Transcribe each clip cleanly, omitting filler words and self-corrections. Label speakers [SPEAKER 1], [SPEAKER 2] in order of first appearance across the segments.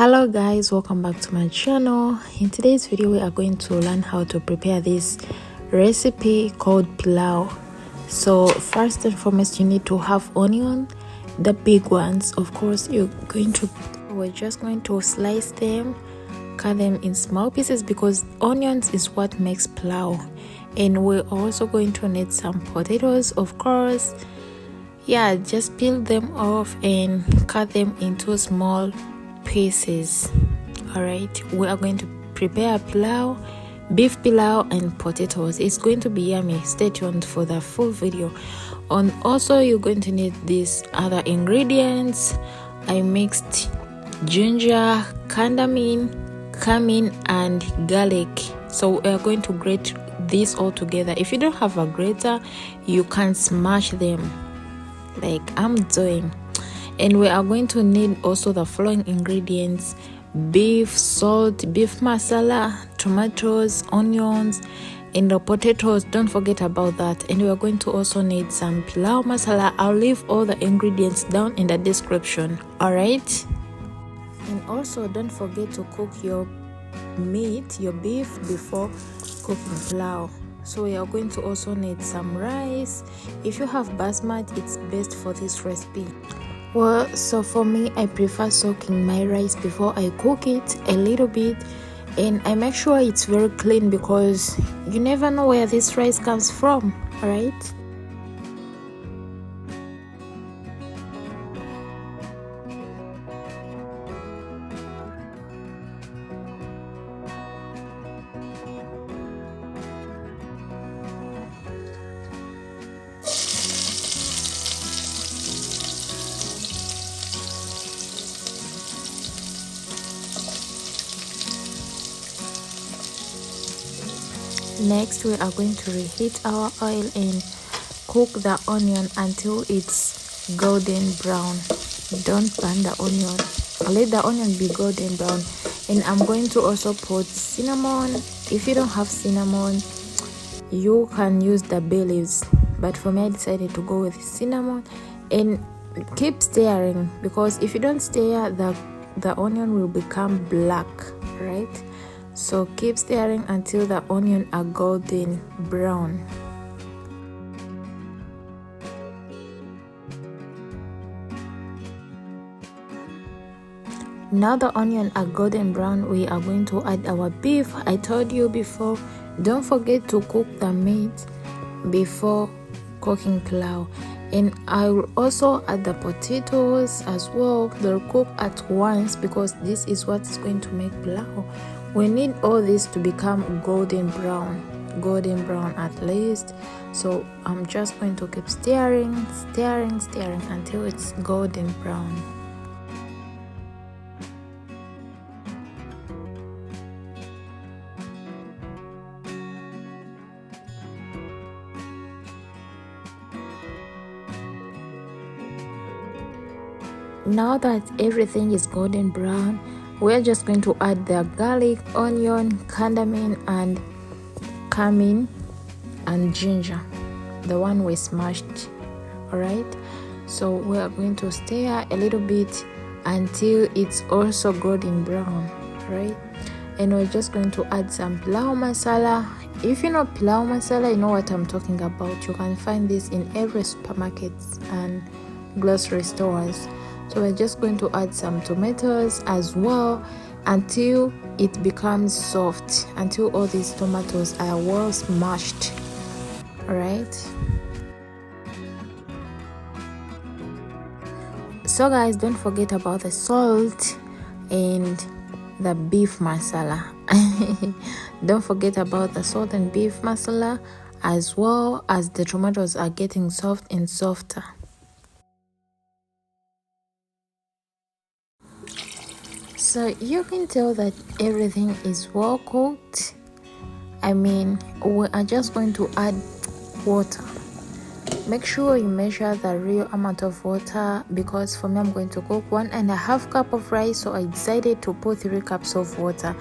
[SPEAKER 1] Hello guys, welcome back to my channel. In today's video we are going to learn how to prepare this recipe called pilau. So first and foremost, you need to have onion, the big ones. Of course, we're just going to slice them, cut them in small pieces because onions is what makes pilau. And we're also going to need some potatoes, of course. Yeah, just peel them off and cut them into small pieces. All right, we are going to prepare pilau, beef pilau and potatoes. It's going to be yummy. Stay tuned for the full video. And also you're going to need these other ingredients. I mixed ginger, cardamom, cumin and garlic. So we are going to grate this all together. If you don't have a grater, you can smash them like I'm doing. And we are going to need also the following ingredients: beef, salt, beef masala, tomatoes, onions, and the potatoes. Don't forget about that. And we are going to also need some pilau masala. I'll leave all the ingredients down in the description. All right. And also don't forget to cook your meat, your beef, before cooking pilau. So we are going to also need some rice. If you have basmati, it's best for this recipe. Well, so for me, I prefer soaking my rice before I cook it a little bit, and I make sure it's very clean because you never know where this rice comes from. All right. Next, we are going to reheat our oil and cook the onion until it's golden brown. Don't burn the onion. Let the onion be golden brown. And I'm going to also put cinnamon. If you don't have cinnamon, you can use the bay leaves. But for me, I decided to go with cinnamon. And keep stirring, because if you don't stir, the onion will become black, right? So keep stirring until the onion are golden brown. Now the onion are golden brown, we are going to add our beef. I told you before, don't forget to cook the meat before cooking pilau. And I will also add the potatoes as well. They'll cook at once because this is what is going to make pilau. We need all this to become golden brown at least. So I'm just going to keep stirring until it's golden brown. Now that everything is golden brown, we're just going to add the garlic, onion, cardamom and cumin and ginger, the one we smashed. All right, so we are going to stir a little bit until it's also golden brown, right? And we're just going to add some pilau masala. If you know pilau masala, you know what I'm talking about. You can find this in every supermarket and grocery stores. So we're just going to add some tomatoes as well until it becomes soft, until all these tomatoes are well smashed. All right. So guys, don't forget about the salt and the beef masala. Don't forget about the salt and beef masala, as well as the tomatoes are getting soft and softer. So you can tell that everything is well cooked. I mean, we are just going to add water. Make sure you measure the real amount of water, because for me, I'm going to cook 1.5 cups of rice, so I decided to put 3 cups of water.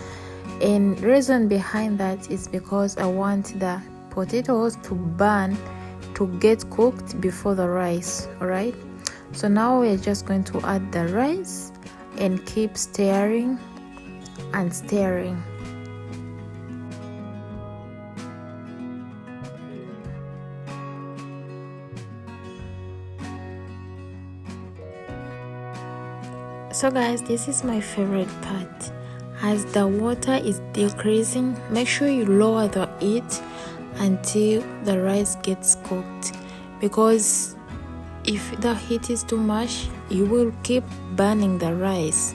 [SPEAKER 1] And the reason behind that is because I want the potatoes to burn, to get cooked before the rice. All right, so now we're just going to add the rice and keep stirring and stirring. So guys, this is my favorite part. As the water is decreasing, make sure you lower the heat until the rice gets cooked, because if the heat is too much, you will keep burning the rice.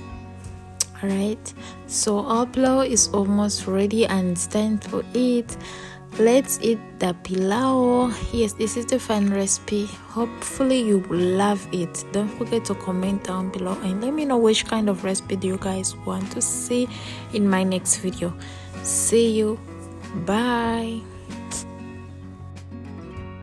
[SPEAKER 1] Alright, so our pilau is almost ready and it's time to eat. Let's eat the pilau. Yes, this is the fun recipe. Hopefully you love it. Don't forget to comment down below and let me know which kind of recipe do you guys want to see in my next video. See you. Bye.